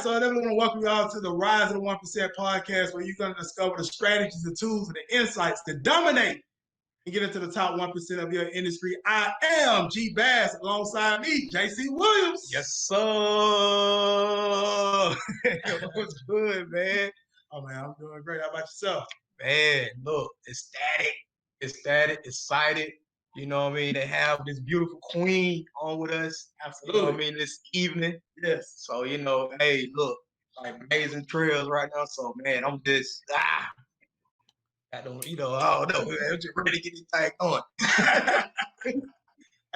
so I definitely want to welcome you all to the Rise of the 1% podcast, where you're going to discover the strategies, the tools, and the insights to dominate and get into the top 1% of your industry. I am G Bass, alongside me, JC Williams. Yes, sir. What's good, man? Oh, man, I'm doing great. How about yourself? Man, look, ecstatic, excited. You know what I mean? They have this beautiful queen on with us. Absolutely. You know what I mean? This evening. Yes. So, hey, look, like amazing trails right now. So, man, I'm just, I don't know, man. I'm just ready to get this thing going.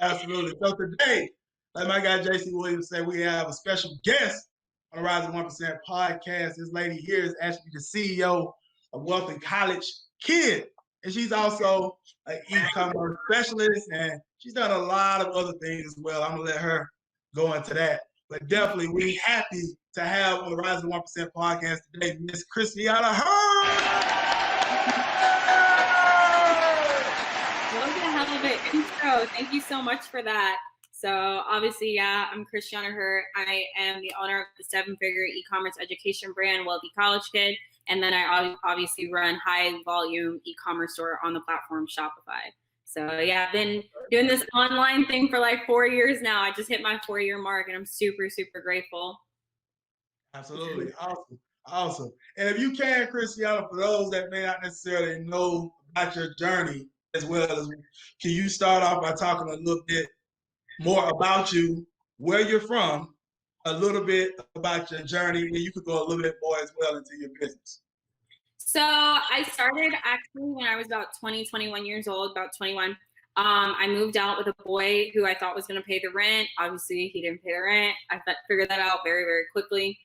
Absolutely. So today, like my guy JC Williams said, we have a special guest on the Rise of 1% podcast. This lady here is actually the CEO of Wealthy College Kid. And she's also an e-commerce specialist, and she's done a lot of other things as well. I'm going to let her go into that. But definitely, we're happy to have on the Rise of 1% podcast today, Miss Christianna Hurt. Love the hell of an intro. Thank you so much for that. So obviously, yeah, I'm Christianna Hurt. I am the owner of the 7-figure e-commerce education brand, Wealthy College Kid. And then I obviously run high volume e-commerce store on the platform Shopify. So yeah, I've been doing this online thing for like 4 years now. I just hit my 4-year mark and I'm super, super grateful. Absolutely. Awesome. And if you can, Christianna, for those that may not necessarily know about your journey as well, can you start off by talking a little bit more about you, where you're from, a little bit about your journey, and you could go a little bit more as well into your business. So I started actually when I was about 21 years old, about 21. I moved out with a boy who I thought was going to pay the rent. Obviously, he didn't pay the rent. I figured that out very, very quickly.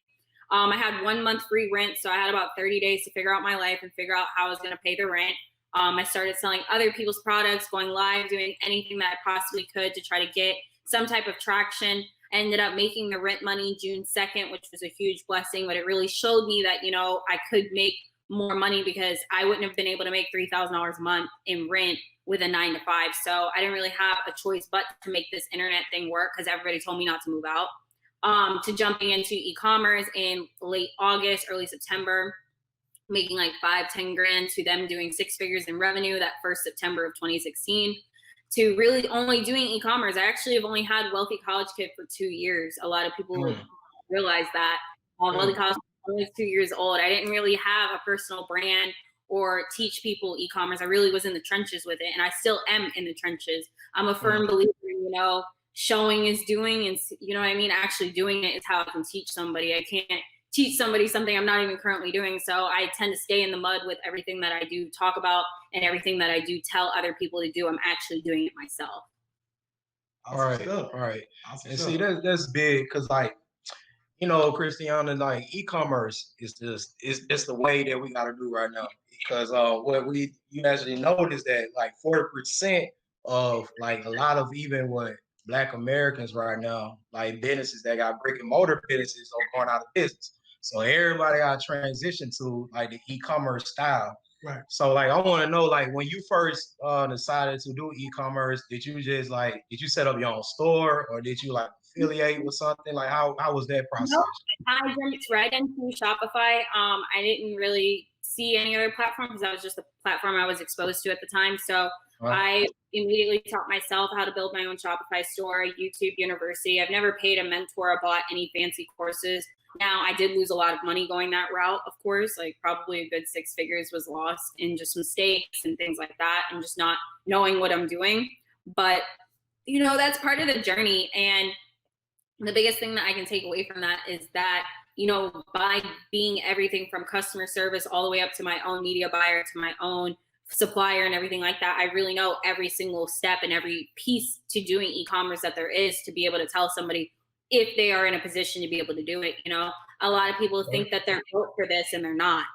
I had 1 month free rent, so I had about 30 days to figure out my life and figure out how I was going to pay the rent. I started selling other people's products, going live, doing anything that I possibly could to try to get some type of traction. I ended up making the rent money June 2nd, which was a huge blessing, but it really showed me that, I could make more money because I wouldn't have been able to make $3,000 a month in rent with a 9 to 5. So I didn't really have a choice but to make this internet thing work because everybody told me not to move out. To jumping into e-commerce in late August, early September, making like 5-10 grand, to them doing 6 figures in revenue that first September of 2016, to really only doing e-commerce. I actually have only had Wealthy College Kid for 2 years. A lot of people realize that. Wealthy College Kid was 2 years old. I didn't really have a personal brand or teach people e-commerce. I really was in the trenches with it, and I still am in the trenches. I'm a firm believer, showing is doing, and actually doing it is how I can teach somebody. I can't teach somebody something I'm not even currently doing. So I tend to stay in the mud with everything that I do talk about and everything that I do tell other people to do. I'm actually doing it myself. All right. And see, that's big because, Christianna, like e-commerce is just the way that we got to do right now. Because you actually notice that like 40% of like a lot of even what Black Americans right now, like businesses that got brick and mortar businesses are going out of business. So everybody got to transition to like the e-commerce style. Right. So like I want to know, like when you first decided to do e-commerce, did you set up your own store or did you like affiliate with something? Like how was that process? No, I jumped right into Shopify. I didn't really see any other platform because that was just the platform I was exposed to at the time. So I immediately taught myself how to build my own Shopify store, YouTube University. I've never paid a mentor or bought any fancy courses. Now, I did lose a lot of money going that route, of course, like probably a good 6 figures was lost in just mistakes and things like that and just not knowing what I'm doing. But, that's part of the journey. And the biggest thing that I can take away from that is that, by being everything from customer service all the way up to my own media buyer, to my own supplier and everything like that, I really know every single step and every piece to doing e-commerce that there is to be able to tell somebody if they are in a position to be able to do it. A lot of people think that they're built for this and they're not.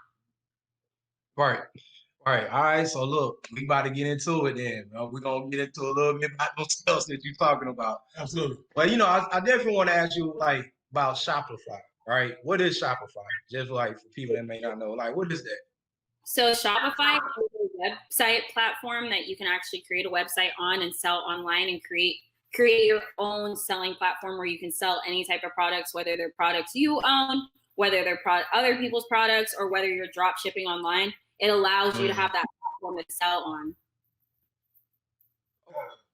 Right. All right. So look, we about to get into it then. We're going to get into a little bit about those stuff that you're talking about. Absolutely. But, I definitely want to ask you like about Shopify, right? What is Shopify? Just like for people that may not know, like what is that? So Shopify is a website platform that you can actually create a website on and sell online and create create your own selling platform where you can sell any type of products, whether they're products you own, whether they're other people's products, or whether you're drop shipping online. It allows you to have that platform to sell on.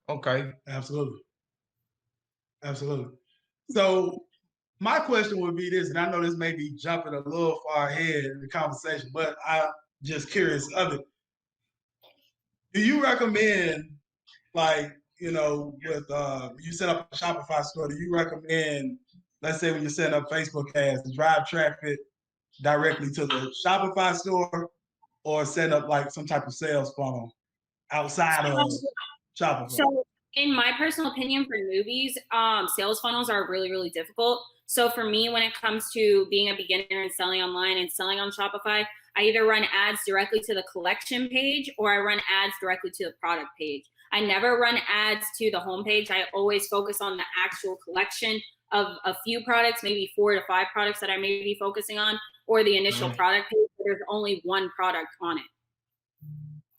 Okay. Absolutely. Absolutely. So my question would be this, and I know this may be jumping a little far ahead in the conversation, but I'm just curious of it. Do you recommend, like, with you set up a Shopify store, do you recommend, let's say when you're setting up Facebook ads, to drive traffic directly to the Shopify store, or set up like some type of sales funnel outside of Shopify? So in my personal opinion, for newbies, sales funnels are really, really difficult. So for me, when it comes to being a beginner and selling online and selling on Shopify, I either run ads directly to the collection page, or I run ads directly to the product page. I never run ads to the homepage. I always focus on the actual collection of a few products, maybe 4 to 5 products that I may be focusing on, or the initial product page where there's only one product on it.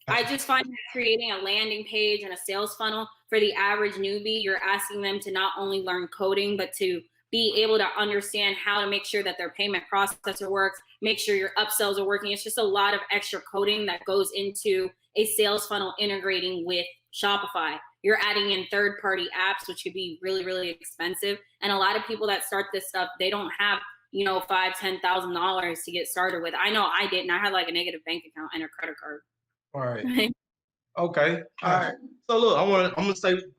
I just find that creating a landing page and a sales funnel for the average newbie, you're asking them to not only learn coding, but to be able to understand how to make sure that their payment processor works, make sure your upsells are working. It's just a lot of extra coding that goes into a sales funnel integrating with Shopify. You're adding in third-party apps, which could be really, really expensive. And a lot of people that start this stuff, they don't have, $5,000, $10,000 to get started with. I know I didn't. I had like a negative bank account and a credit card. All right. Okay. All right. So look, I'm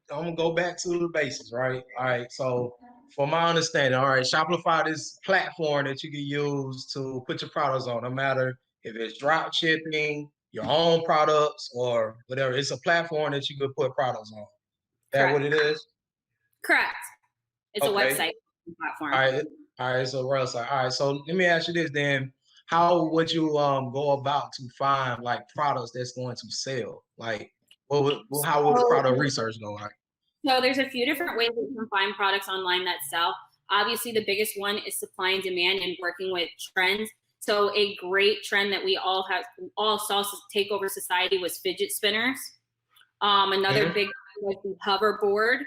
gonna go back to the basics, right? All right. So for my understanding, all right, Shopify is platform that you can use to put your products on, no matter if it's drop shipping, your own products, or whatever. It's a platform that you could put products on. That what it is? Correct. It's a website platform. All right. So website. All right. So let me ask you this then. How would you go about to find like products that's going to sell? Like, how would product research go like? So there's a few different ways that you can find products online that sell. Obviously, the biggest one is supply and demand and working with trends. So a great trend that we all saw take over society was fidget spinners. Another big was the hoverboard.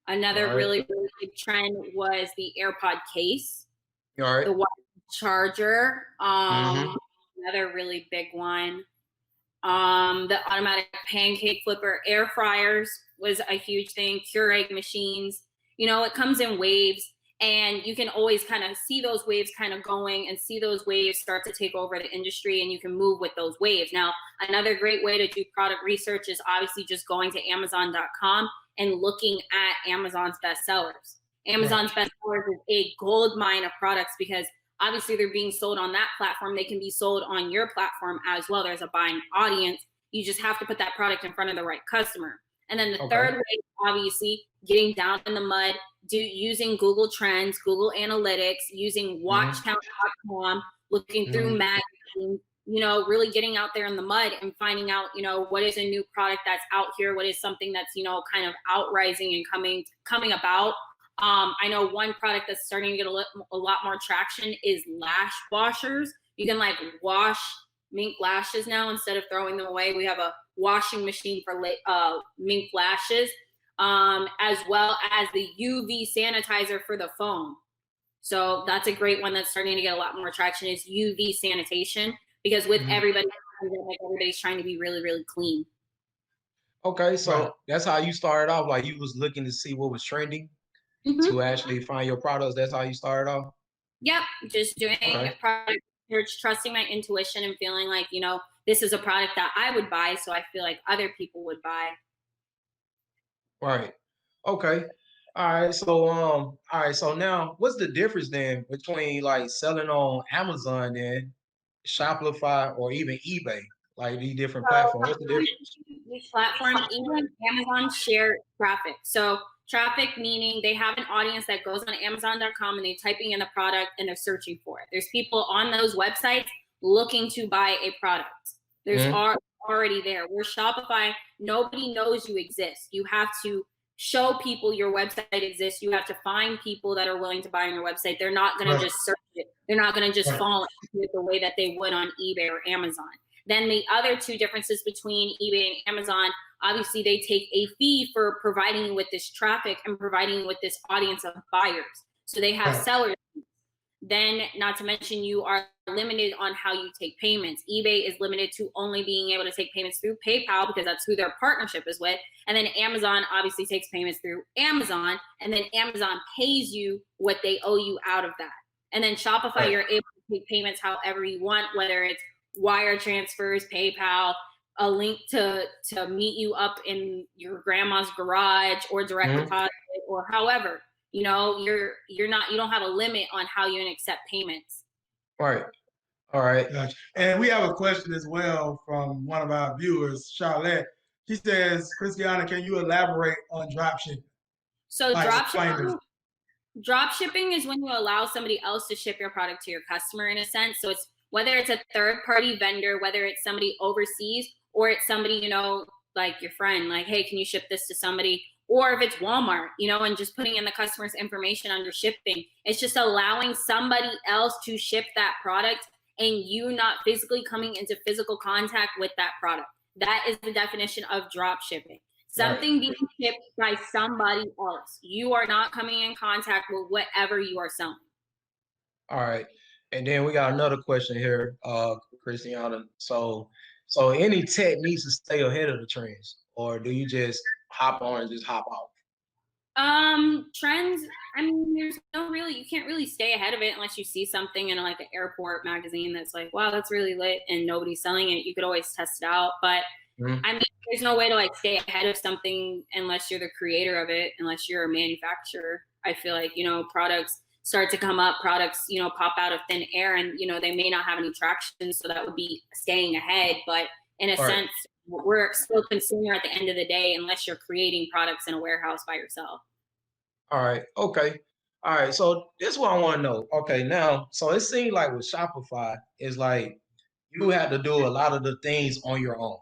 Another really, really big trend was the AirPod case. All right. The charger. Another really big one. The automatic pancake flipper. Air fryers was a huge thing. Keurig machines. It comes in waves, and you can always kind of see those waves kind of going and see those waves start to take over the industry, and you can move with those waves. Now, another great way to do product research is obviously just going to Amazon.com and looking at Amazon's bestsellers. Amazon's bestsellers is a gold mine of products because obviously they're being sold on that platform. They can be sold on your platform as well. There's a buying audience. You just have to put that product in front of the right customer. And then the third way is obviously getting down in the mud, using Google Trends, Google Analytics, using watchcount.com, looking through magazines, really getting out there in the mud and finding out, what is a new product that's out here, what is something that's, kind of outrising and coming about. I know one product that's starting to get a lot more traction is lash washers. You can wash mink lashes now instead of throwing them away. We have a washing machine for mink lashes, as well as the UV sanitizer for the phone. So that's a great one that's starting to get a lot more traction is UV sanitation, because with everybody's trying to be really, really clean. Okay, so that's how you started off. Like you was looking to see what was trending to actually find your products. That's how you started off? Yep, just doing product research, trusting my intuition and feeling like, this is a product that I would buy, so I feel like other people would buy. Right. Okay. All right. So now what's the difference then between like selling on Amazon and Shopify or even eBay? Like these different platforms. What's the difference? Each platform, even Amazon share traffic. So traffic meaning they have an audience that goes on Amazon.com and they're typing in a product and they're searching for it. There's people on those websites looking to buy a product. There's already there. Where Shopify, nobody knows you exist. You have to show people your website exists. You have to find people that are willing to buy on your website. They're not going to just search it. They're not going to just fall into it the way that they would on eBay or Amazon. Then the other two differences between eBay and Amazon, obviously they take a fee for providing you with this traffic and providing you with this audience of buyers. So they have sellers. Then, not to mention, you are limited on how you take payments. eBay is limited to only being able to take payments through PayPal because that's who their partnership is with. And then Amazon obviously takes payments through Amazon, and then Amazon pays you what they owe you out of that. And then Shopify, you're able to take payments however you want, whether it's wire transfers, PayPal, a link to meet you up in your grandma's garage, or direct deposit, or however. You know, you don't have a limit on how you can accept payments. Right. All right. Gotcha. And we have a question as well from one of our viewers, Charlotte. She says, Christianna, can you elaborate on dropshipping? So drop shipping is when you allow somebody else to ship your product to your customer, in a sense. So it's whether it's a third-party vendor, whether it's somebody overseas, or it's somebody, you know, like your friend, like, hey, can you ship this to somebody? Or if it's Walmart, you know, and just putting in the customer's information under shipping. It's just allowing somebody else to ship that product and you not physically coming into physical contact with that product. That is the definition of drop shipping. Something being shipped by somebody else. You are not coming in contact with whatever you are selling. All right. And then we got another question here, Christianna. So any tech needs to stay ahead of the trends, or do you just hop on and just hop off? Trends, I mean, you can't really stay ahead of it unless you see something in like an airport magazine that's like, wow, that's really lit, and nobody's selling it. You could always test it out, but I mean, there's no way to like stay ahead of something unless you're the creator of it, unless you're a manufacturer. I feel like, you know, products start to come up, products, you know, pop out of thin air, and, you know, they may not have any traction, so that would be staying ahead. But in a sense, we're still consumer at the end of the day, unless you're creating products in a warehouse by yourself. All right. Okay. All right. So this is what I want to know. Okay. Now, so it seems like with Shopify, it's like you have to do a lot of the things on your own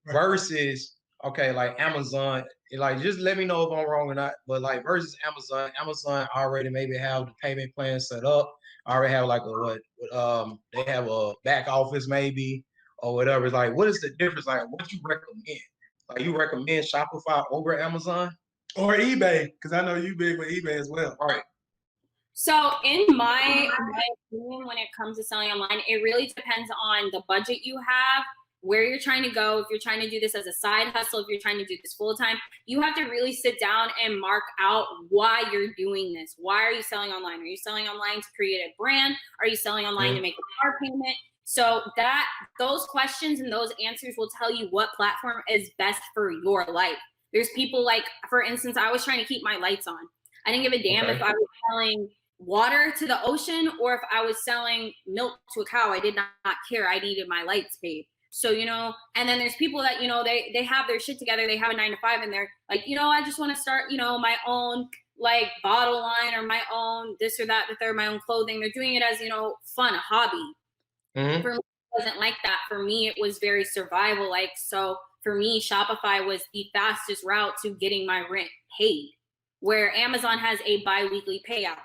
versus, okay, like Amazon, like, just let me know if I'm wrong or not, but like versus Amazon already maybe have the payment plan set up, already have like they have a back office maybe or whatever. It's like, what is the difference? Like, what you recommend? Like, you recommend Shopify over Amazon? Or eBay, because I know you big with eBay as well. All right. So in my opinion, when it comes to selling online, it really depends on the budget you have, where you're trying to go. If you're trying to do this as a side hustle, if you're trying to do this full time, you have to really sit down and mark out why you're doing this. Why are you selling online? Are you selling online to create a brand? Are you selling online to make a car payment? So those questions and those answers will tell you what platform is best for your life. There's people like, for instance, I was trying to keep my lights on. I didn't give a damn if I was selling water to the ocean or if I was selling milk to a cow. I did not care. I needed my lights paid. So, you know, and then there's people that, you know, they have their shit together. They have a 9-to-5 and they're like, you know, I just want to start, you know, my own like bottle line or my own this or that, the third, my own clothing. They're doing it as, you know, fun, a hobby. For me, it wasn't like that. For me, it was very survival like. So for me, Shopify was the fastest route to getting my rent paid, where Amazon has a bi-weekly payout.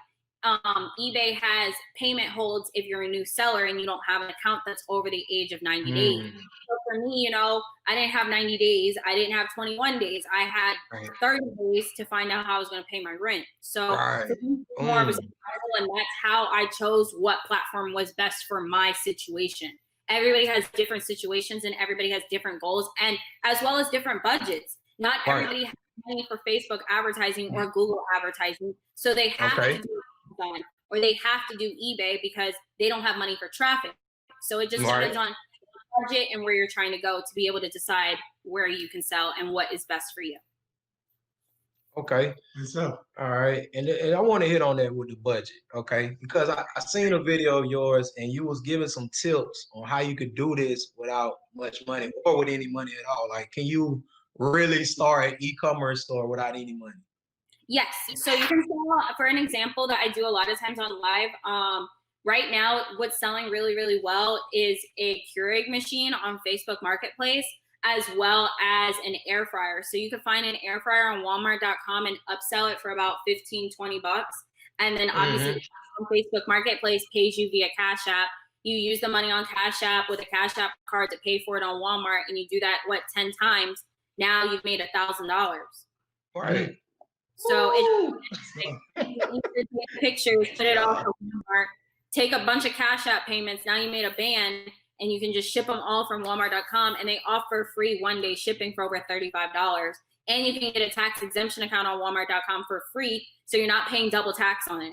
eBay has payment holds if you're a new seller and you don't have an account that's over the age of 90 days. So for me, you know, I didn't have 90 days. I didn't have 21 days. I had 30 days to find out how I was going to pay my rent. So for me, more of a survival, and that's how I chose what platform was best for my situation. Everybody has different situations and everybody has different goals, and as well as different budgets. Not everybody has money for Facebook advertising or Google advertising, so they have to do Amazon or they have to do eBay because they don't have money for traffic. So it just depends on budget and where you're trying to go to be able to decide where you can sell and what is best for you. Okay. So, all right. And I want to hit on that with the budget, okay? Because I seen a video of yours and you was giving some tips on how you could do this without much money or with any money at all. Like, can you really start an e-commerce store without any money? Yes. So you can sell, for an example that I do a lot of times on live, right now, what's selling really, really well is a Keurig machine on Facebook Marketplace, as well as an air fryer. So you can find an air fryer on Walmart.com and upsell it for about $15-20. And then obviously on Facebook Marketplace pays you via Cash App. you use the money on Cash App with a Cash App card to pay for it on Walmart, and you do that 10 times, now you've made $1,000. Right. So it's pictures, put it off on Walmart, take a bunch of Cash App payments. Now you made a band, and you can just ship them all from Walmart.com, and they offer free 1-day shipping for over $35. And you can get a tax exemption account on Walmart.com for free, so you're not paying double tax on it.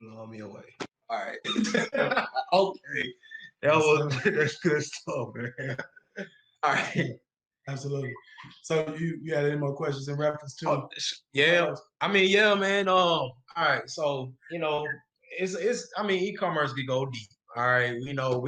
Blow me away. All right. Okay. That's good stuff, man. All right. Absolutely. So you had any more questions in reference to? Yeah. I mean, yeah, man. All right. So, you know, it's I mean, e-commerce can go deep. All right. You know,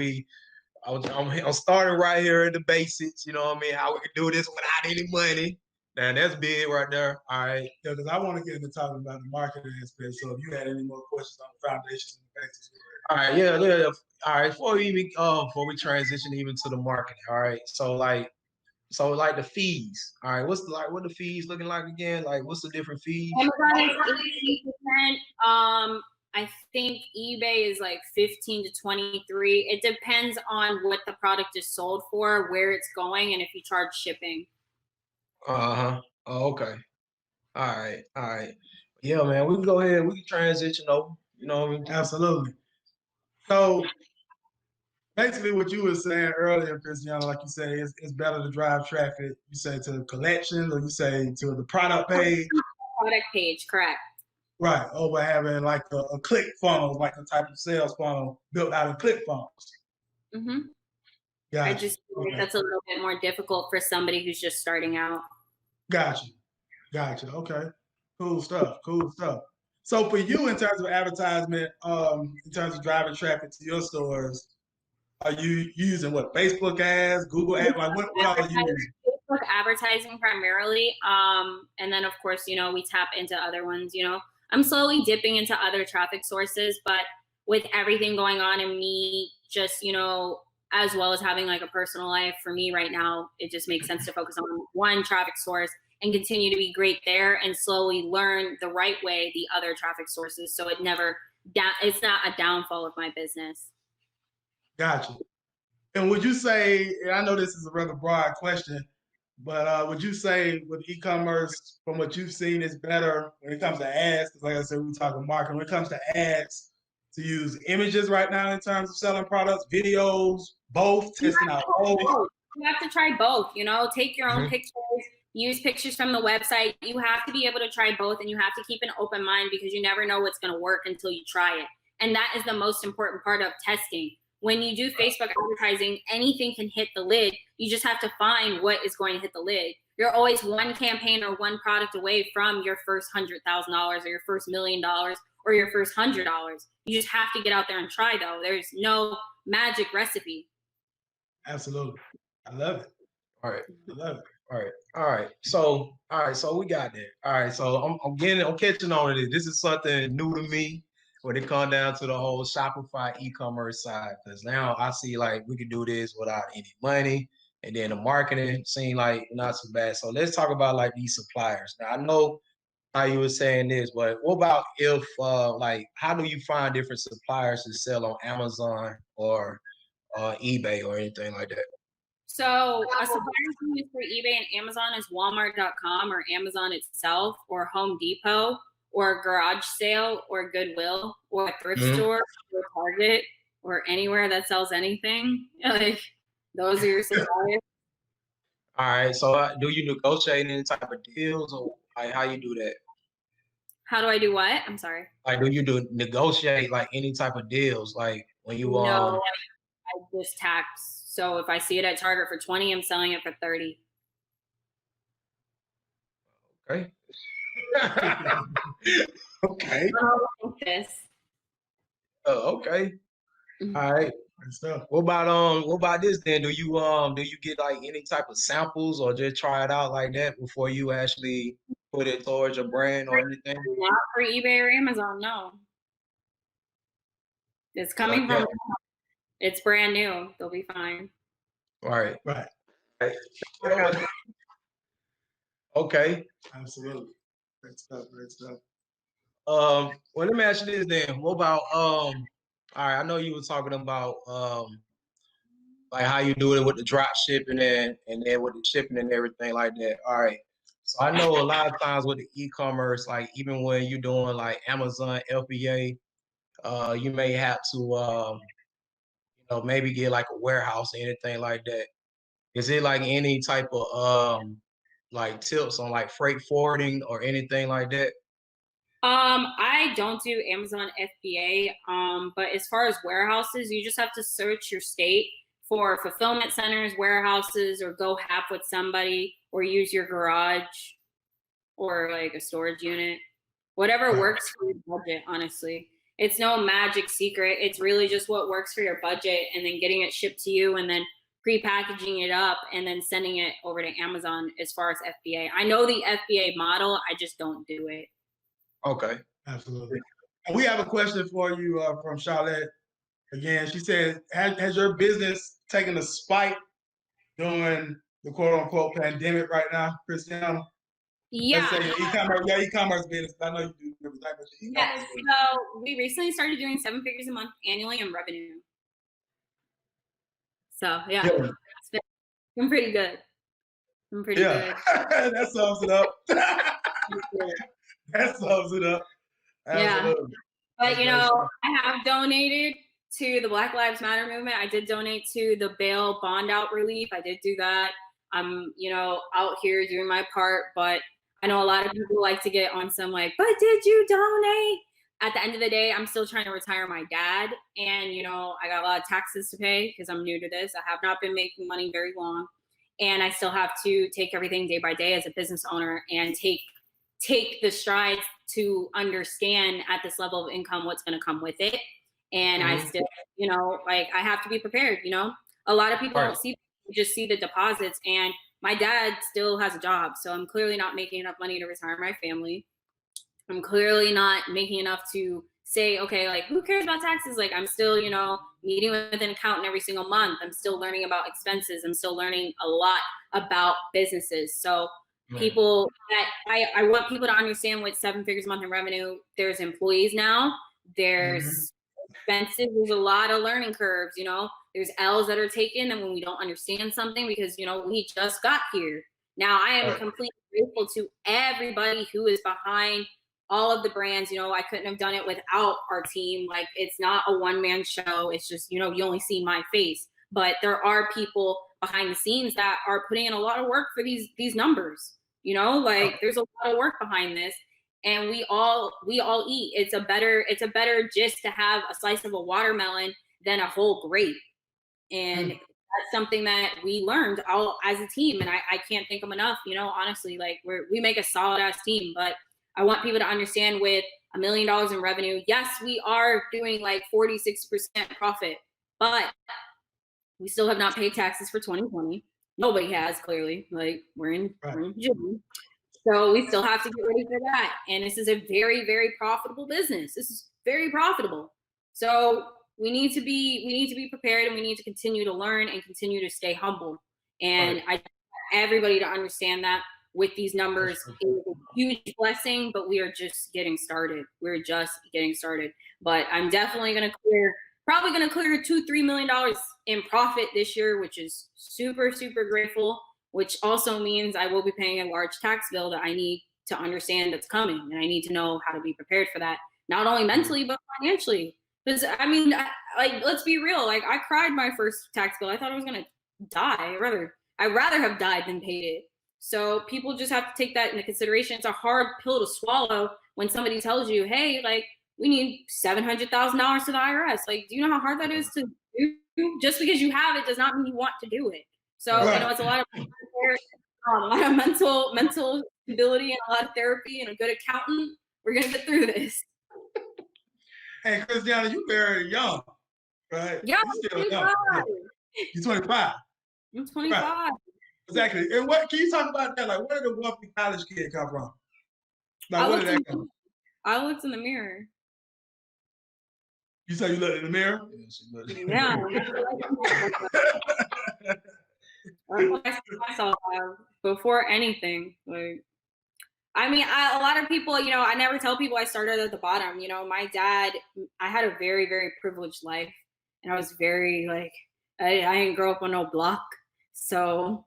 I'm starting right here at the basics. You know what I mean? How we can do this without any money. And that's big right there. All right. Yeah, because I want to get into talking about the marketing aspect. So if you had any more questions on the foundations and the basics. All right, yeah. All right, before we transition even to the marketing. All right. So like the fees. All right, what the fees looking like again? Like what's the different fees? Amazon is 18%. I think eBay is like 15 to 23. It depends on what the product is sold for, where it's going, and if you charge shipping. Oh, okay. All right. Yeah, man. We can go ahead. We can transition over. You know what I mean? Absolutely. So basically what you were saying earlier, Christianna, like you say, it's better to drive traffic, you say to the collection, or you say to the product page. Product page, correct. Right, over having like a click funnel, like a type of sales funnel built out of click funnels. Mm-hmm. Gotcha. I just think that's a little bit more difficult for somebody who's just starting out. Gotcha. Okay. Cool stuff. So for you, in terms of advertisement, in terms of driving traffic to your stores, are you using what, Facebook ads, Google ads? Like what are you using? Facebook advertising primarily. And then of course, you know, we tap into other ones, you know. I'm slowly dipping into other traffic sources, but with everything going on in me, just, you know, as well as having like a personal life, for me right now, it just makes sense to focus on one traffic source and continue to be great there and slowly learn the right way the other traffic sources, so it's not a downfall of my business. Gotcha. And would you say, and I know this is a rather broad question, but would you say with e-commerce, from what you've seen, is better when it comes to ads? Because like I said, we're talking marketing. When it comes to ads, to use images right now in terms of selling products, videos, both, testing out both? You have to try both, you know, take your own pictures, use pictures from the website. You have to be able to try both, and you have to keep an open mind because you never know what's going to work until you try it. And that is the most important part of testing. When you do Facebook advertising, anything can hit the lid. You just have to find what is going to hit the lid. You're always one campaign or one product away from your first $100,000 or your first $1 million or your first $100. You just have to get out there and try, though. There's no magic recipe. Absolutely. I love it. All right. I love it. All right. So we got that. All right. So I'm catching on to this. This is something new to me when it comes down to the whole Shopify e-commerce side. Because now I see like we can do this without any money, and then the marketing seems like not so bad. So let's talk about like these suppliers. Now I know how you were saying this, but what about if like how do you find different suppliers to sell on Amazon or eBay or anything like that? So a supplier you use for eBay and Amazon is Walmart.com or Amazon itself or Home Depot or Garage Sale or Goodwill or a thrift store or Target or anywhere that sells anything. Like those are your suppliers. All right. So do you negotiate any type of deals, or like how you do that? How do I do what? I'm sorry. Like, do you negotiate like any type of deals? Like when you No, I just tax. So if I see it at Target for 20, I'm selling it for 30. Okay. Okay. Okay. All right. What about this then? Do you get like any type of samples or just try it out like that before you actually put it towards your brand or anything? Not for eBay or Amazon, no. It's coming from it's brand new. They'll be fine. Right. Okay. Absolutely. Great stuff. Well, let me ask you this then. What about All right, I know you were talking about like how you do it with the drop shipping and then with the shipping and everything like that. All right. So I know a lot of times with the e-commerce, like even when you're doing like Amazon FBA, you may have to maybe get like a warehouse or anything like that. Is it like any type of like tips on like freight forwarding or anything like that? I don't do Amazon FBA. But as far as warehouses, you just have to search your state for fulfillment centers, warehouses, or go half with somebody, or use your garage or like a storage unit. Whatever works for your budget, honestly. It's no magic secret. It's really just what works for your budget, and then getting it shipped to you, and then pre-packaging it up and then sending it over to Amazon as far as FBA. I know the FBA model, I just don't do it. Okay. Absolutely. And we have a question for you from Charlotte. Again, she said, has your business taken a spike during the quote unquote pandemic right now, Christianna? Yeah. Let's say your e-commerce business. I know you do everything, but your Yes. So we recently started doing 7 figures a month annually in revenue. So yeah, it's been pretty good. I'm pretty good. That sums it up. That sums it up. Absolutely. Yeah. But you know, I have donated to the Black Lives Matter movement. I did donate to the bail bond out relief. I did do that. I'm, out here doing my part, but I know a lot of people like to get on some like, but did you donate? At the end of the day, I'm still trying to retire my dad. And, I got a lot of taxes to pay because I'm new to this. I have not been making money very long. And I still have to take everything day by day as a business owner and take the strides to understand at this level of income what's going to come with it. And I still, I have to be prepared. A lot of people don't just see the deposits, and my dad still has a job, so I'm clearly not making enough money to retire my family. I'm clearly not making enough to say, okay, like, who cares about taxes? Like, I'm still, meeting with an accountant every single month. I'm still learning about expenses. I'm still learning a lot about businesses. So people that I want people to understand with 7 figures a month in revenue, there's employees now, there's expenses, there's a lot of learning curves, there's L's that are taken, and when we don't understand something, because we just got here. Now I am completely grateful to everybody who is behind all of the brands. I couldn't have done it without our team. Like, it's not a one-man show. It's just, you only see my face, but there are people behind the scenes that are putting in a lot of work for these numbers. There's a lot of work behind this, and we all eat. It's a better gist to have a slice of a watermelon than a whole grape. And that's something that we learned all as a team. And I can't thank them enough, honestly, like we make a solid ass team. But I want people to understand, with $1 million in revenue, yes, we are doing like 46% profit, but we still have not paid taxes for 2020. Nobody has, clearly. Like, we're in June. So we still have to get ready for that. And this is a very, very profitable business. This is very profitable. So we need to be prepared, and we need to continue to learn and continue to stay humble. And I want everybody to understand that with these numbers, it's a huge blessing, but we are just getting started. We're just getting started. But I'm definitely probably going to clear $2-3 million in profit this year, which is super, super grateful, which also means I will be paying a large tax bill that I need to understand that's coming. And I need to know how to be prepared for that, not only mentally, but financially. Because let's be real. Like, I cried my first tax bill. I thought I was going to die. I'd rather have died than paid it. So people just have to take that into consideration. It's a hard pill to swallow when somebody tells you, hey, like, we need $700,000 to the IRS. Like, do you know how hard that is to do? Just because you have it does not mean you want to do it. So, it's a lot of mental stability, and a lot of therapy, and a good accountant. We're going to get through this. Hey, Christianna, you very young, right? Yeah, you're still young. You're 25. I'm 25. Right. Exactly. And what can you talk about that? Like, where did the wealthy college kid come from? Like, where did that come from? I looked in the mirror. You said you looked in the mirror? Yeah. I saw myself before anything. Like, I mean, a lot of people, you know, I never tell people I started at the bottom. You know, my dad, I had a very, very privileged life. And I was very, like, I didn't grow up on no block. So,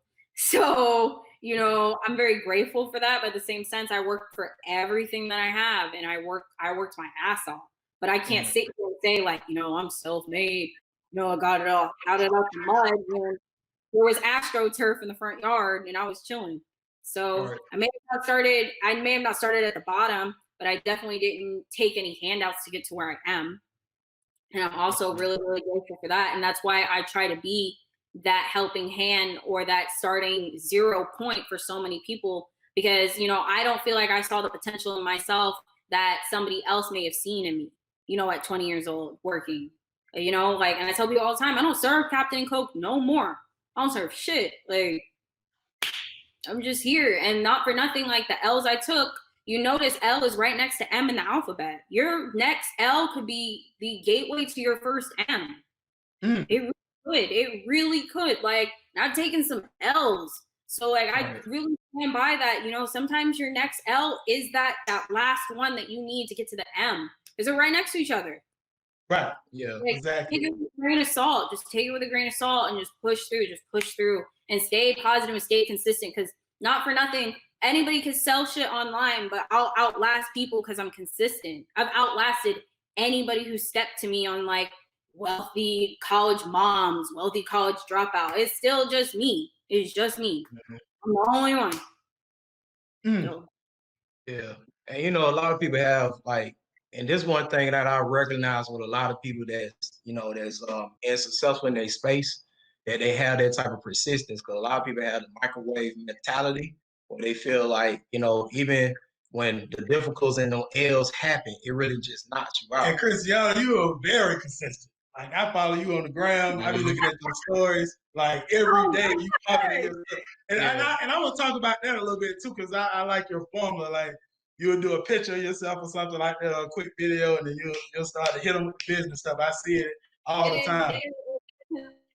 you know, I'm very grateful for that. But at the same sense, I worked for everything that I have. And I worked my ass off. But I can't sit here and say, like, you know, I'm self-made. You know, I got it all out of the mud. When there was AstroTurf in the front yard and I was chilling. So I may have not started at the bottom, but I definitely didn't take any handouts to get to where I am. And I'm also really, really grateful for that. And that's why I try to be that helping hand or that starting 0 point for so many people, because, you know, I don't feel like I saw the potential in myself that somebody else may have seen in me, you know, at 20 years old working, you know, like, and I tell people all the time, I don't serve Captain Coke no more. I don't serve shit. Like, I'm just here. And not for nothing, like the L's I took, you notice L is right next to M in the alphabet. Your next L could be the gateway to your first M. It really could. It really could. Like, not taking some L's. So, like, I really stand by that. You know, sometimes your next L is that last one that you need to get to the M, because they're right next to each other. Right. Yeah. Like, Exactly. take it with a grain of salt. Just take it with a grain of salt and just push through and stay positive and stay consistent. Because not for nothing, anybody can sell shit online, but I'll outlast people because I'm consistent. I've outlasted anybody who stepped to me on, like, wealthy college moms, wealthy college dropout. It's still just me. It's just me. I'm the only one. So. Yeah. And you know, a lot of people have, like, and this one thing that I recognize with a lot of people that's, you know, that's successful in their space, that they have that type of persistence. Because a lot of people have the microwave mentality, where they feel like, you know, even when the difficulties and the L's happen, it really just knocks you out. And Christianna, you are very consistent. Like, I follow you on the gram. I be looking at your stories like every day. You popping in your stuff. And I want to talk about that a little bit too, because I like your formula. Like, you'll do a picture of yourself or something like that, or a quick video, and then you'll start to hit them with the business stuff. I see it all the time.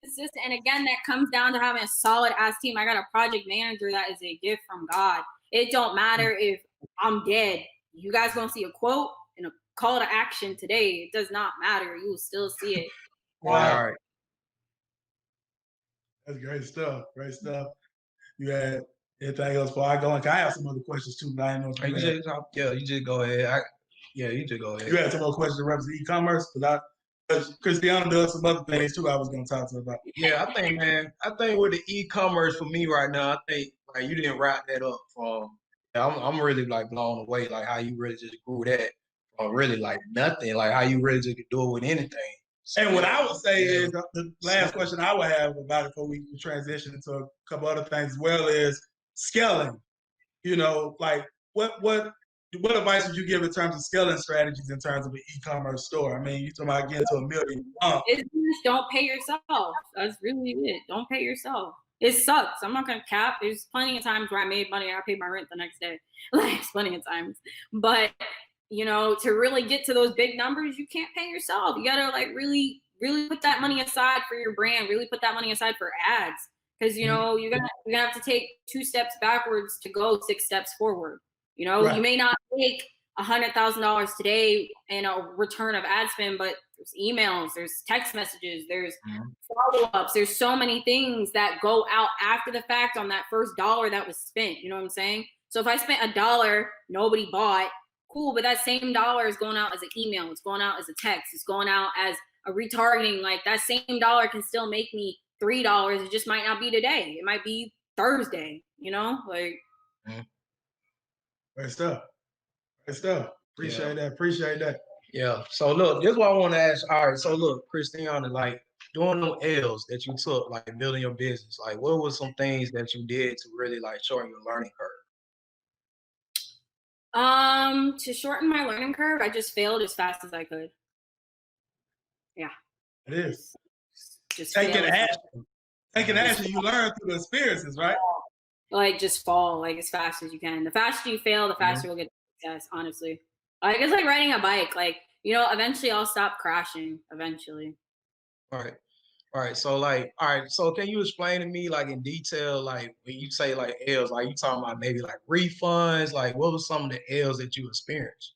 Consistent. And again, that comes down to having a solid ass team. I got a project manager that is a gift from God. It don't matter if I'm dead. You guys gonna see a quote and a call to action today. It does not matter. You will still see it. Wow. All right. That's great stuff. Great stuff. You had anything else before I go? And I have some other questions too, but I know You just go ahead. You just go ahead. You had some more questions in reference to e-commerce, because Christianna does some other things too. I was going to talk to her about. Yeah, I think with the e-commerce for me right now, I think, like, you didn't wrap that up from. I'm really, like, blown away, like, how you really just grew that from really, like, nothing, like how you really just could do it with anything. So, and what I would say is the last question I would have about it before we transition into a couple other things as well is scaling. You know, like what advice would you give in terms of scaling strategies in terms of an e-commerce store? I mean, you're talking about getting to $1 million. Don't pay yourself. That's really it. Don't pay yourself. It sucks. I'm not gonna cap. There's plenty of times where I made money and I paid my rent the next day. Like, plenty of times. But, you know, to really get to those big numbers, you can't pay yourself. You gotta, like, really, really put that money aside for your brand. Really put that money aside for ads. Because, you know, you're gonna have to take 2 steps backwards to go 6 steps forward. You know, You may not make $100,000 today in a return of ad spend, but there's emails, there's text messages, there's follow-ups, there's so many things that go out after the fact on that first dollar that was spent. You know what I'm saying? So if I spent $1, nobody bought, cool, but that same dollar is going out as an email, it's going out as a text, it's going out as a retargeting. Like, that same dollar can still make me $3. It just might not be today. It might be Thursday, you know? Like, Great stuff. Appreciate that. Yeah. So look, this is what I want to ask. All right. So look, Christianna, like, doing them L's that you took, like building your business, like, what were some things that you did to really, like, shorten your learning curve? To shorten my learning curve, I just failed as fast as I could. Yeah. It is. Just taking action. You learn through the experiences, right? Like, just fall, like, as fast as you can. The faster you fail, the faster you'll get success, honestly. Like, it's like riding a bike. Like, you know, eventually I'll stop crashing. Eventually. Right. All right, so can you explain to me like in detail, like when you say like L's, like you talking about maybe like refunds, like what was some of the L's that you experienced?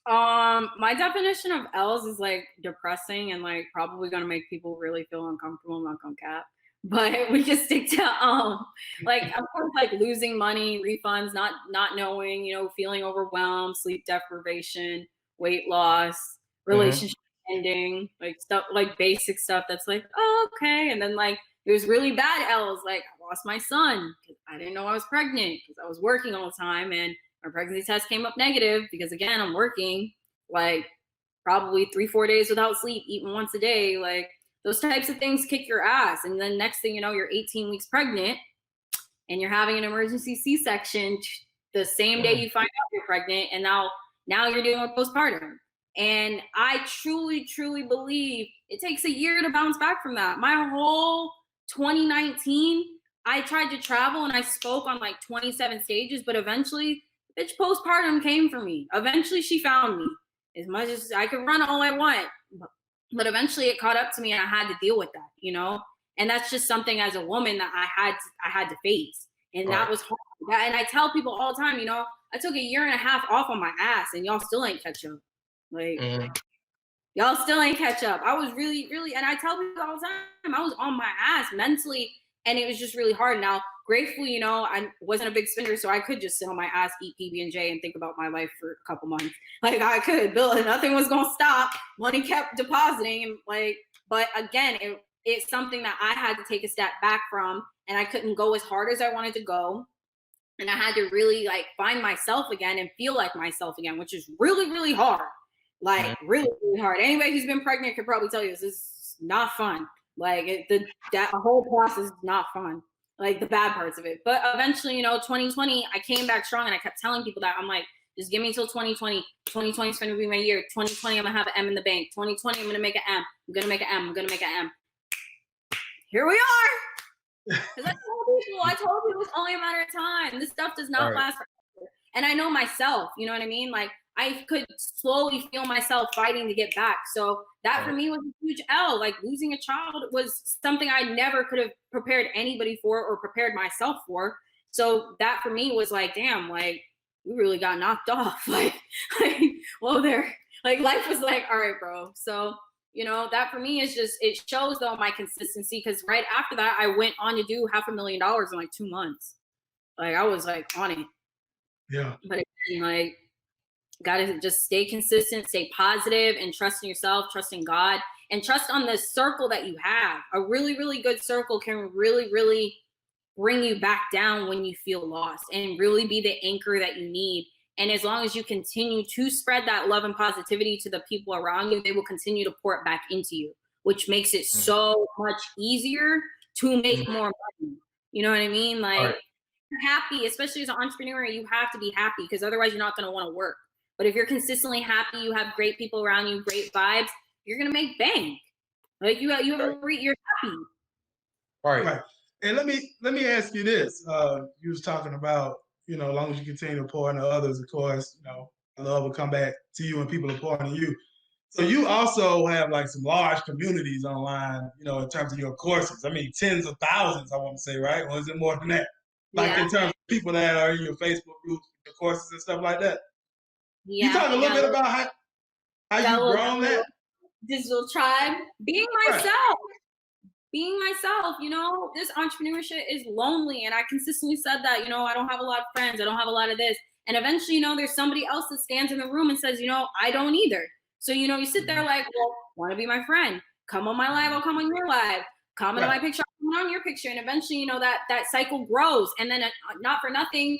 My definition of L's is like depressing and like probably gonna make people really feel uncomfortable. I'm not gonna cap, but we just stick to like of course like losing money, refunds, not knowing, feeling overwhelmed, sleep deprivation, weight loss, relationship ending, like stuff like basic stuff that's like, oh, okay. And then like there's really bad L's, like I lost my son because I didn't know I was pregnant because I was working all the time and my pregnancy test came up negative because again, I'm working like probably 3-4 days without sleep, eating once a day. Like those types of things kick your ass. And then next thing you know, you're 18 weeks pregnant and you're having an emergency C-section the same day you find out you're pregnant. And now you're dealing with postpartum. And I truly, truly believe it takes a year to bounce back from that. My whole 2019, I tried to travel and I spoke on like 27 stages, but eventually bitch postpartum came for me. Eventually she found me. As much as I could run all I want, but eventually it caught up to me and I had to deal with that, and that's just something as a woman that I had to face. And that was hard. And I tell people all the time, I took a year and a half off on my ass and y'all still ain't catch up. Like y'all still ain't catch up. I was really, really, and I tell people all the time, I was on my ass mentally and it was just really hard. Now, gratefully, I wasn't a big spender, so I could just sit on my ass, eat PB&J, and think about my life for a couple months. Like I could, Bill, nothing was gonna stop. Money kept depositing, and but again, it's something that I had to take a step back from, and I couldn't go as hard as I wanted to go, and I had to really like find myself again and feel like myself again, which is really, really hard. Like really, really hard. Anybody who's been pregnant could probably tell you this is not fun. Like that whole process is not fun. Like the bad parts of it. But eventually, 2020, I came back strong and I kept telling people that I'm like, just give me until 2020. 2020 is going to be my year. 2020, I'm going to have an M in the bank. 2020, I'm going to make an M. I'm going to make an M. I'm going to make an M. Here we are. Because I told people it's only a matter of time. This stuff does not last forever. And I know myself, you know what I mean? Like I could slowly feel myself fighting to get back. So that for me was a huge L. Like losing a child was something I never could have prepared anybody for or prepared myself for. So that for me was like, damn, like we really got knocked off. Like well, there, like life was like, all right, bro. So, that for me is just, it shows though my consistency. Cause right after that, I went on to do $500,000 in like 2 months. Like I was like on it. Yeah. But again, like, gotta just stay consistent, stay positive, and trust in yourself, trust in God, and trust on the circle that you have. A really, really good circle can really, really bring you back down when you feel lost and really be the anchor that you need. And as long as you continue to spread that love and positivity to the people around you, they will continue to pour it back into you, which makes it so much easier to make more money. You know what I mean? Like you're happy, especially as an entrepreneur, you have to be happy because otherwise you're not going to want to work. But if you're consistently happy, you have great people around you, great vibes, you're gonna make bank. Like you're happy. Right. And let me ask you this. You was talking about, as long as you continue to pour into others, of course, love will come back to you and people are pouring into you. So you also have like some large communities online, in terms of your courses. I mean, tens of thousands, I want to say, right? Or is it more than that? Like in terms of people that are in your Facebook groups, the courses and stuff like that. Yeah. You talk a little bit about how you've grown that digital tribe, being myself. Being myself, this entrepreneurship is lonely. And I consistently said that, I don't have a lot of friends. I don't have a lot of this. And eventually, there's somebody else that stands in the room and says, I don't either. So, you sit there like, well, want to be my friend. Come on my live, I'll come on your live. Comment on my picture, I'll come on your picture. And eventually, that cycle grows. And then not for nothing,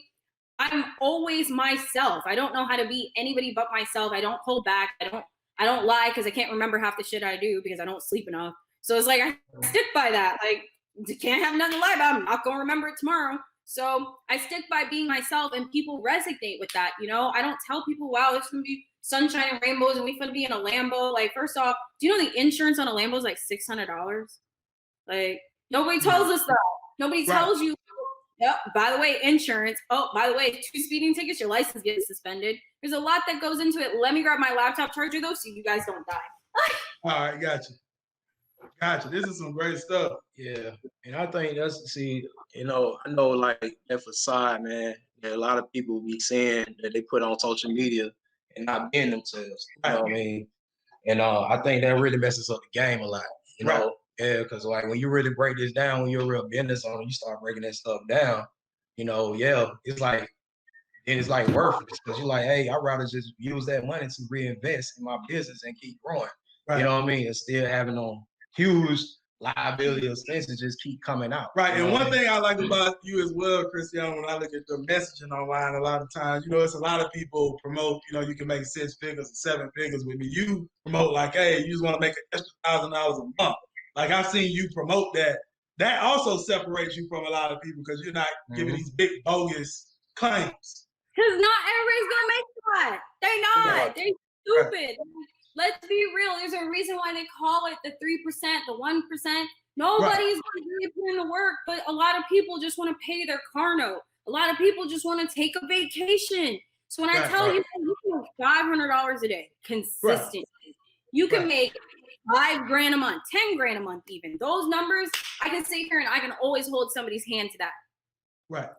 I'm always myself. I don't know how to be anybody but myself. I don't hold back. I don't lie because I can't remember half the shit I do because I don't sleep enough. So it's like I stick by that. Like you can't have nothing to lie about. I'm not gonna remember it tomorrow. So I stick by being myself, and people resonate with that. I don't tell people, wow, it's gonna be sunshine and rainbows, and we gonna be in a Lambo. Like first off, do you know the insurance on a Lambo is like $600? Like nobody tells us that. Nobody tells you. Yep. By the way, insurance. Oh, by the way, 2 speeding tickets, your license gets suspended. There's a lot that goes into it. Let me grab my laptop charger though, so you guys don't die. All right, gotcha. Gotcha. This is some great stuff. Yeah, and I think I know like that facade, man, that a lot of people be saying that they put on social media and not being themselves. You know what I mean? And I think that really messes up the game a lot. You know, yeah, because like when you really break this down, when you're a real business owner, you start breaking that stuff down. You know, yeah, it's like worthless because you're like, hey, I'd rather just use that money to reinvest in my business and keep growing. Right. You know what I mean? And still having on huge liability expenses just keep coming out. Right. And one thing I like about you as well, Christianna, when I look at the messaging online, a lot of times, it's a lot of people promote, you can make 6 figures or 7 figures with me. You promote like, hey, you just want to make an extra $1,000 a month. Like I've seen you promote that. That also separates you from a lot of people because you're not giving these big bogus claims. Because not everybody's gonna make that. They're not. They're stupid. Let's be real. There's a reason why they call it the 3%, the 1%. Nobody's gonna really put in the work, but a lot of people just want to pay their car note. A lot of people just want to take a vacation. So when I tell you can make $500 a day consistently, you can make $5,000 a month, $10,000 a month, even those numbers. I can sit here and I can always hold somebody's hand to that. Right.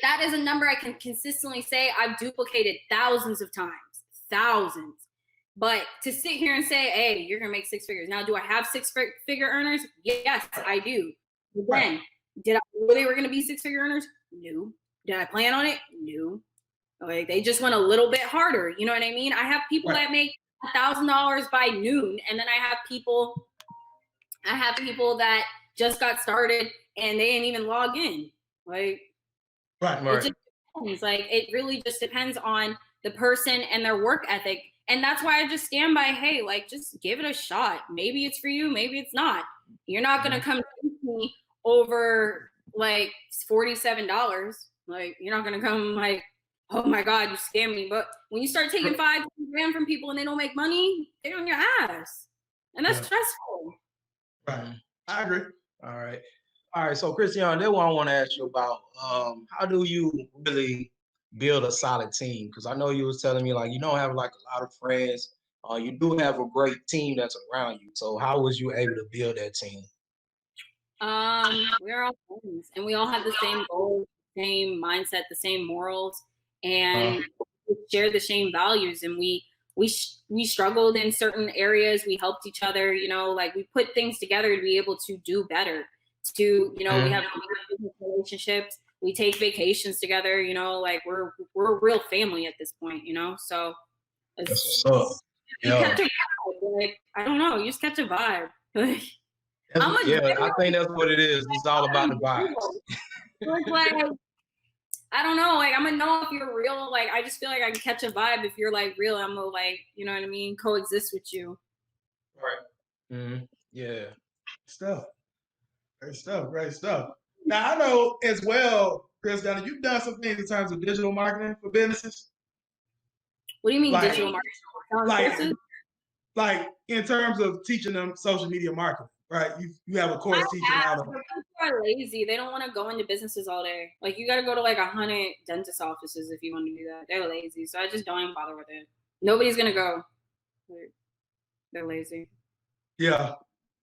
That is a number I can consistently say I've duplicated thousands of times, thousands. But to sit here and say, hey, you're going to make 6 figures. Now, do I have 6-figure earners? Yes, I do. But then, did I know they were going to be 6-figure earners? No. Did I plan on it? No. Like, they just went a little bit harder. You know what I mean? I have people that make $1,000 by noon. And then I have people that just got started and they didn't even log in. Like, it just depends. Like, it really just depends on the person and their work ethic. And that's why I just stand by, hey, like, just give it a shot. Maybe it's for you. Maybe it's not. You're not going to come to me over like $47. Like, you're not going to come like, oh my God, you scammed me. But when you start taking $5 grand from people and they don't make money, they're on your ass. And that's stressful. Right. I agree. All right. So Christianna, that's what I want to ask you about. How do you really build a solid team? Because I know you was telling me like you don't have like a lot of friends. You do have a great team that's around you. So how was you able to build that team? We're all friends and we all have the same goals, same mindset, the same morals, and we share the same values. And we struggled in certain areas. We helped each other, like we put things together to be able to do better. We have relationships. We take vacations together, like we're a real family at this point, so that's what's up. Like, I don't know, you just catch a vibe. I think that's what it is. It's all about the vibes. Like, I don't know, like I'm gonna know if you're real. Like I just feel like I can catch a vibe if you're like real. I'm gonna like, you know what I mean, coexist with you. Right. Mm-hmm. Yeah. Great stuff. Now I know as well, Christianna, you've done some things in terms of digital marketing for businesses. What do you mean digital marketing? Like in terms of teaching them social media marketing, right? You have a course teaching how to. People are lazy. They don't want to go into businesses all day. Like you got to go to like 100 dentist offices if you want to do that. They're lazy, so I just don't even bother with it. Nobody's gonna go. They're lazy. Yeah.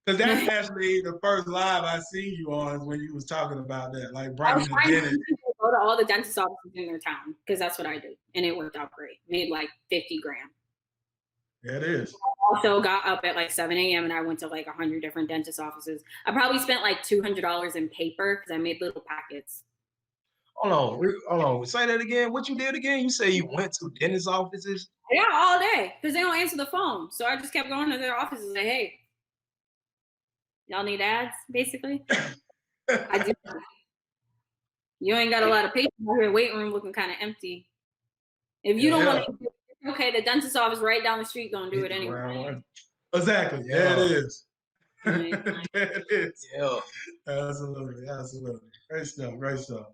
Because that's actually the first live I seen you on when you was talking about that, like bringing the dentist. Go to all the dentist offices in their town because that's what I did, and it worked out great. Made like 50 grand. Yeah, it is. I also got up at like 7 a.m. and I went to like 100 different dentist offices. I probably spent like $200 in paper because I made little packets. Hold on. Say that again. What you did again? You say you went to dentist offices? Yeah, all day because they don't answer the phone. So I just kept going to their offices and say, hey, y'all need ads, basically? I do. You ain't got a lot of patients out here. Waiting room looking kind of empty. If you don't want to, okay, the dentist office right down the street gonna do it anyway. Exactly. Yeah, it is. It is. Yeah. Absolutely. Great stuff.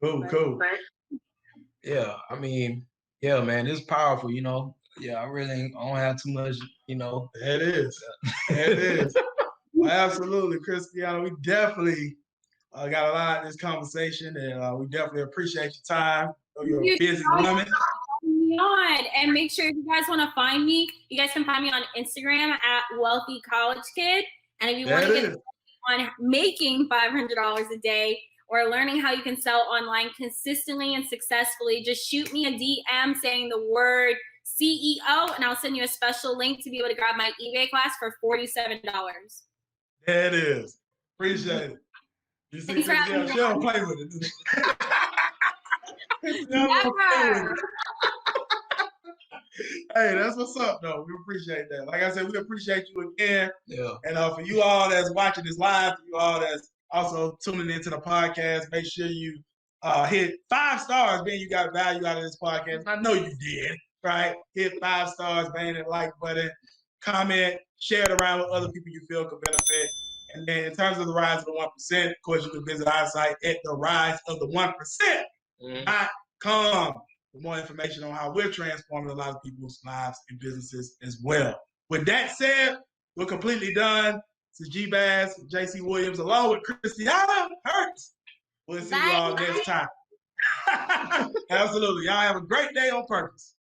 Cool. Yeah, I mean, yeah, man, it's powerful, Yeah, I don't have too much, It is. Well, absolutely, Christianna. We definitely got a lot of this conversation, and we definitely appreciate your time. You're a busy woman. And make sure if you guys want to find me, you guys can find me on Instagram at Wealthy College Kid. And if you want to get on making $500 a day or learning how you can sell online consistently and successfully, just shoot me a DM saying the word CEO, and I'll send you a special link to be able to grab my eBay class for $47. There it is. Appreciate it. You see, Christianna, she don't play with it. Never. Hey, that's what's up, though. We appreciate that. Like I said, we appreciate you again. Yeah. And for you all that's watching this live, for you all that's also tuning into the podcast, make sure you hit 5 stars, man. You got value out of this podcast. I know you did, right? Hit 5 stars, bang that like button, comment, share it around with other people you feel could benefit. And then in terms of the Rise of the 1%, of course, you can visit our site at TheRiseOfOnePercent.com for more information on how we're transforming a lot of people's lives and businesses as well. With that said, we're completely done. This is G-Bass, JC Williams, along with Christianna Hurt. We'll see you all next time. Absolutely. Y'all have a great day on purpose.